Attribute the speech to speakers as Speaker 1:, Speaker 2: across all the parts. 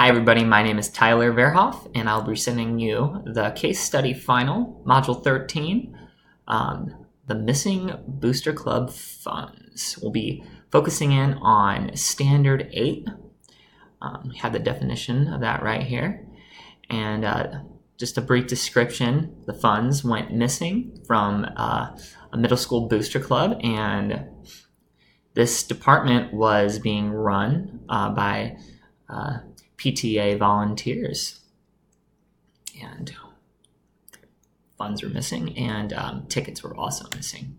Speaker 1: Hi everybody, my name is Tyler Verhoff and I'll be sending you the case study final, Module 13, the missing Booster Club funds. We'll be focusing in on Standard 8. We have the definition of that right here. And just a brief description, the funds went missing from a middle school booster club, and this department was being run by PTA volunteers, and funds were missing, and tickets were also missing.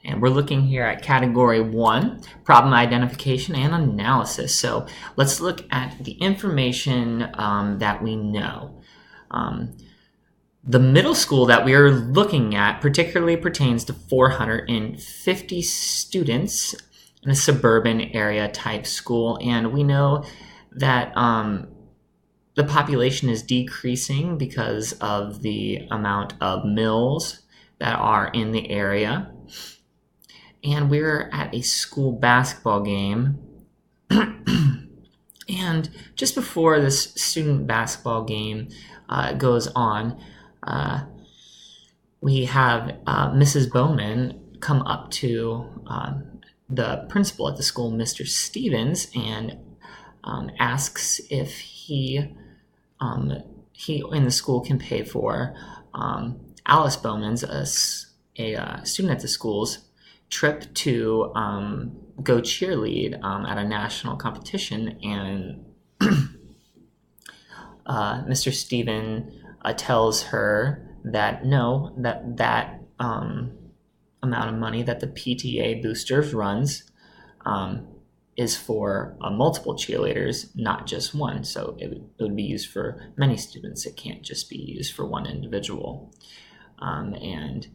Speaker 1: And we're looking here at Category 1, Problem Identification and Analysis. So let's look at the information that we know. The middle school that we are looking at particularly pertains to 450 students in a suburban area type school, and we know that the population is decreasing because of the amount of mills that are in the area. And we're at a school basketball game. And just before this student basketball game goes on, we have Mrs. Bowman come up to the principal at the school, Mr. Stevens, and asks if he in the school can pay for Alice Bowman's, a student at the school's, trip to go cheerlead at a national competition. And Mr. Steven tells her that no, that amount of money that the PTA Boosters runs is for multiple cheerleaders, not just one. So it would be used for many students. It can't just be used for one individual. And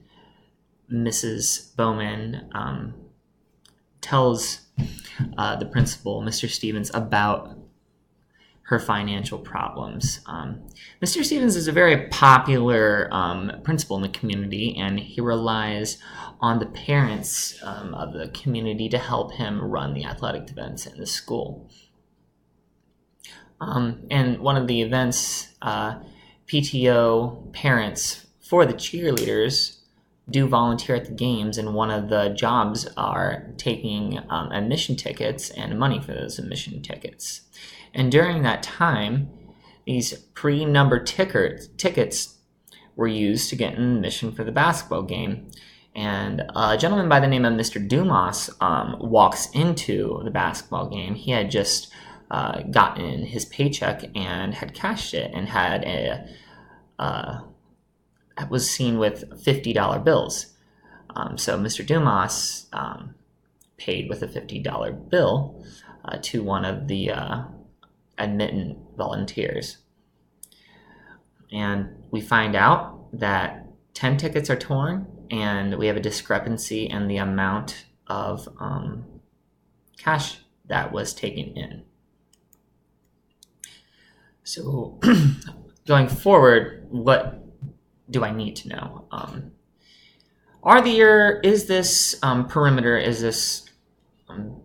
Speaker 1: Mrs. Bowman tells the principal, Mr. Stevens, about her financial problems. Mr. Stevens is a very popular principal in the community, and he relies on the parents of the community to help him run the athletic events in the school. And one of the events, PTO parents for the cheerleaders do volunteer at the games, and one of the jobs are taking admission tickets and money for those admission tickets. And during that time, these pre-numbered tickets were used to get an admission for the basketball game. And a gentleman by the name of Mr. Dumas walks into the basketball game. He had just gotten his paycheck and had cashed it, and had was seen with $50 bills. So Mr. Dumas paid with a $50 bill to one of the admittant volunteers. And we find out that 10 tickets are torn, and we have a discrepancy in the amount of cash that was taken in. So going forward, what do I need to know? Is this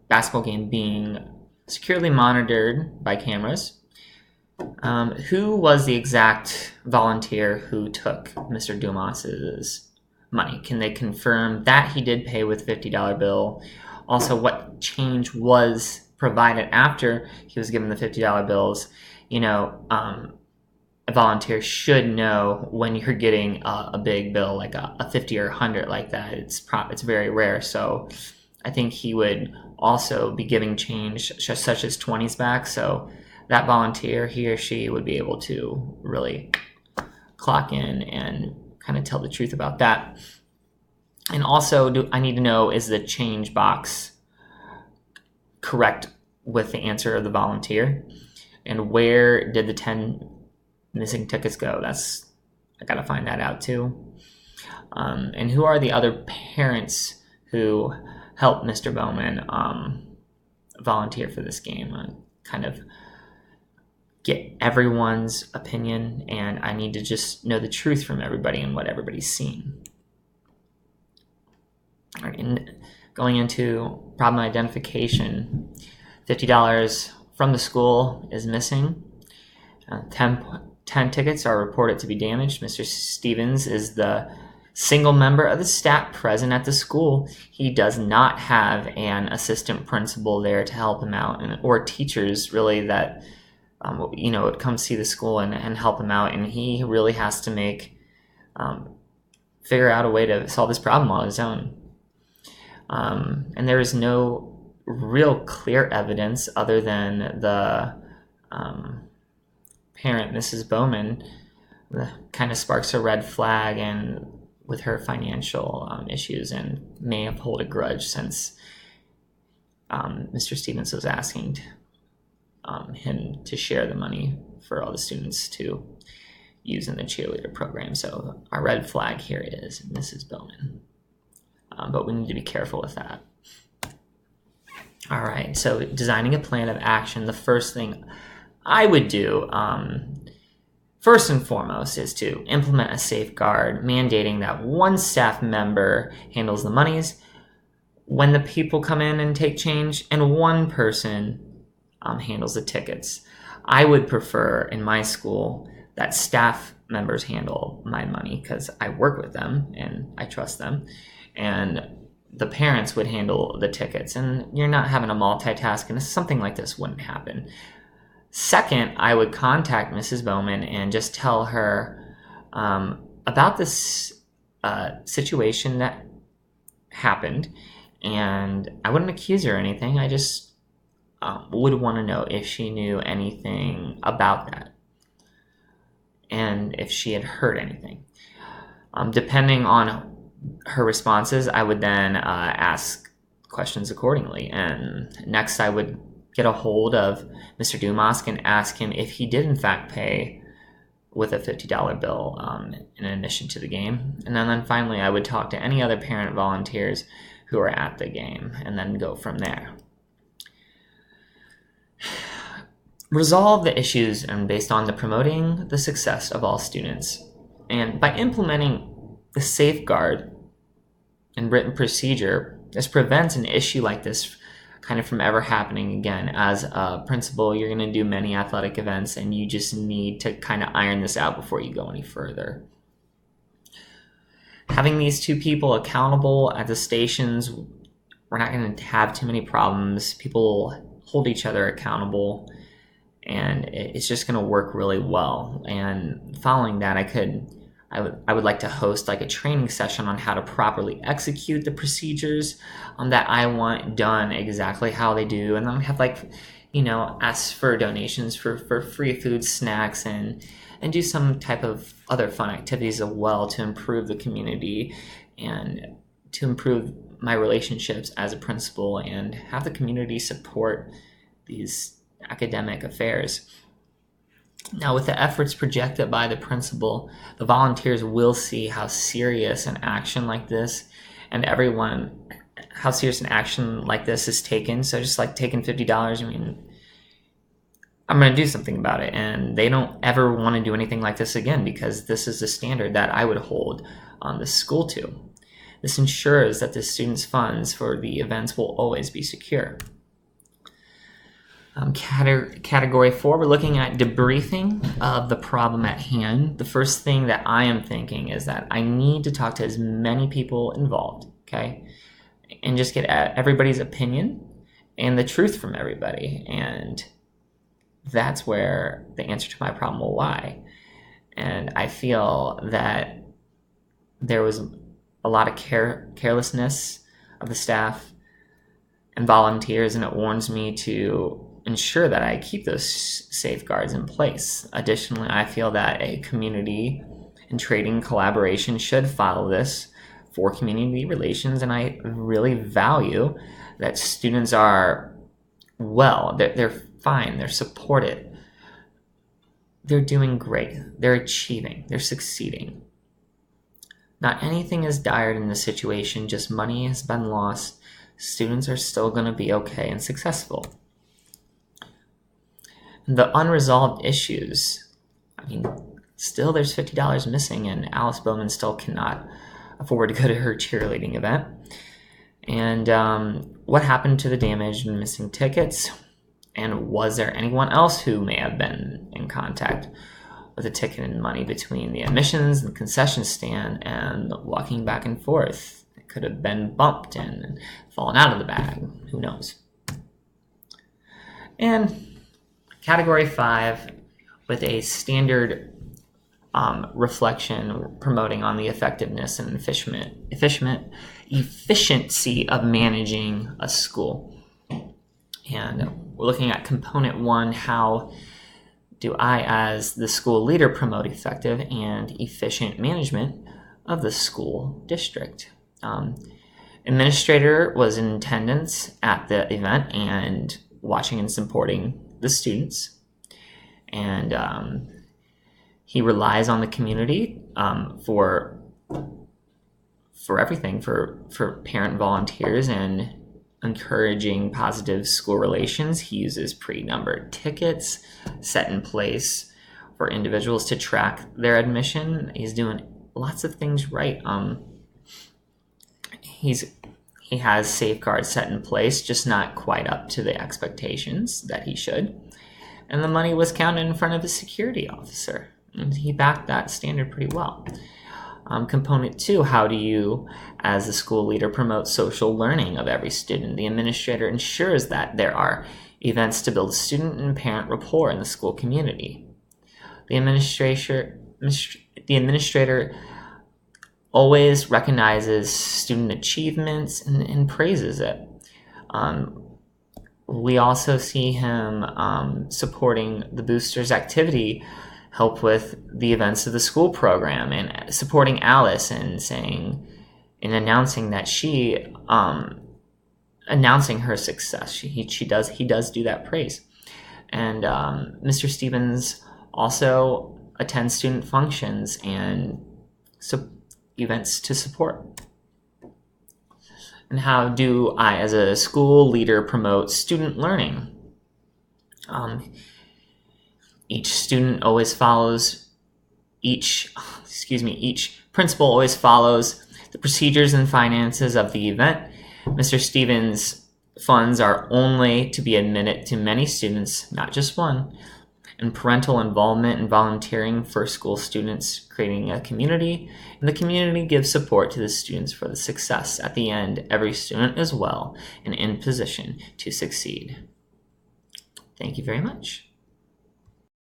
Speaker 1: basketball game being securely monitored by cameras? Who was the exact volunteer who took Mr. Dumas's money? Can they confirm that he did pay with $50 bill? Also, what change was provided after he was given the $50 bills? A volunteer should know when you're getting a big bill like a 50 or 100 like that. It's very rare. So I think he would also be giving change such as 20s back. So that volunteer, he or she, would be able to really clock in and kind of tell the truth about that. And also, I need to know, is the change box correct with the answer of the volunteer? And where did the 10 missing tickets go? I gotta find that out too. And who are the other parents who helped Mr. Bowman volunteer for this game? Kind of get everyone's opinion, and I need to just know the truth from everybody and what everybody's seen. All right, and going into problem identification, $50 from the school is missing. 10 tickets are reported to be damaged. Mr. Stevens is the single member of the staff present at the school. He does not have an assistant principal there to help him out, or teachers really that would come see the school and help him out. And he really has to figure out a way to solve this problem on his own. And there is no real clear evidence other than the parent, Mrs. Bowman, kind of sparks a red flag and with her financial issues, and may hold a grudge since Mr. Stevens was asking him to share the money for all the students to use in the cheerleader program. So our red flag here is Mrs. Bowman. But we need to be careful with that. All right, so designing a plan of action, the first thing I would do, first and foremost, is to implement a safeguard mandating that one staff member handles the monies when the people come in and take change, and one person handles the tickets. I would prefer in my school that staff members handle my money because I work with them and I trust them, and the parents would handle the tickets, and you're not having to multitask, and something like this wouldn't happen. Second, I would contact Mrs. Bowman and just tell her about this situation that happened, and I wouldn't accuse her or anything. I just would want to know if she knew anything about that and if she had heard anything. Depending on her responses, I would then ask questions accordingly. And next, I would get a hold of Mr. Dumas and ask him if he did in fact pay with a $50 bill in addition to the game. And then finally, I would talk to any other parent volunteers who are at the game and then go from there. Resolve the issues and based on the promoting the success of all students. And by implementing the safeguard and written procedure, this prevents an issue like this kind of from ever happening again. As a principal, you're going to do many athletic events, and you just need to kind of iron this out before you go any further. Having these two people accountable at the stations, we're not going to have too many problems. People hold each other accountable, and it's just going to work really well. And following that, I would like to host like a training session on how to properly execute the procedures that I want done exactly how they do, and then have ask for donations for free food, snacks, and do some type of other fun activities as well to improve the community and to improve my relationships as a principal and have the community support these academic affairs. Now, with the efforts projected by the principal, the volunteers will see how serious an action like this is taken. So just like taking $50, I'm going to do something about it. And they don't ever want to do anything like this again because this is the standard that I would hold the school to. This ensures that the students' funds for the events will always be secure. Category 4, we're looking at debriefing of the problem at hand. The first thing that I am thinking is that I need to talk to as many people involved, okay? And just get everybody's opinion and the truth from everybody. And that's where the answer to my problem will lie. And I feel that there was a lot of carelessness of the staff and volunteers, and it warns me to ensure that I keep those safeguards in place. Additionally, I feel that a community and trading collaboration should follow this for community relations, and I really value that students are they're fine, they're supported, they're doing great, they're achieving, they're succeeding. Not anything is dire in this situation, just money has been lost. Students are still going to be okay and successful. The unresolved issues, still there's $50 missing, and Alice Bowman still cannot afford to go to her cheerleading event. And what happened to the damaged and missing tickets? And was there anyone else who may have been in contact with the ticket and money between the admissions and concession stand and walking back and forth? It could have been bumped and fallen out of the bag. Who knows? And category 5, with a standard reflection promoting on the effectiveness and efficiency of managing a school. And we're looking at component 1, how do I, as the school leader, promote effective and efficient management of the school district? Administrator was in attendance at the event and watching and supporting the students. And he relies on the community for everything, for parent volunteers and encouraging positive school relations. He uses pre-numbered tickets set in place for individuals to track their admission. He's doing lots of things right. He has safeguards set in place, just not quite up to the expectations that he should. And the money was counted in front of a security officer. And he backed that standard pretty well. Component 2, how do you, as a school leader, promote social learning of every student? The administrator ensures that there are events to build student and parent rapport in the school community. The administrator always recognizes student achievements and praises it. We also see him supporting the boosters' activity, help with the events of the school program, and supporting Alice and announcing that announcing her success. He does do that praise. And Mr. Stevens also attends student functions and events to support. And how do I, as a school leader, promote student learning? Each principal always follows the procedures and finances of the event. Mr. Stevens' funds are only to be admitted to many students, not just one. And parental involvement and volunteering for school students, creating a community, and the community gives support to the students for the success. At the end, every student is well and in position to succeed. Thank you very much.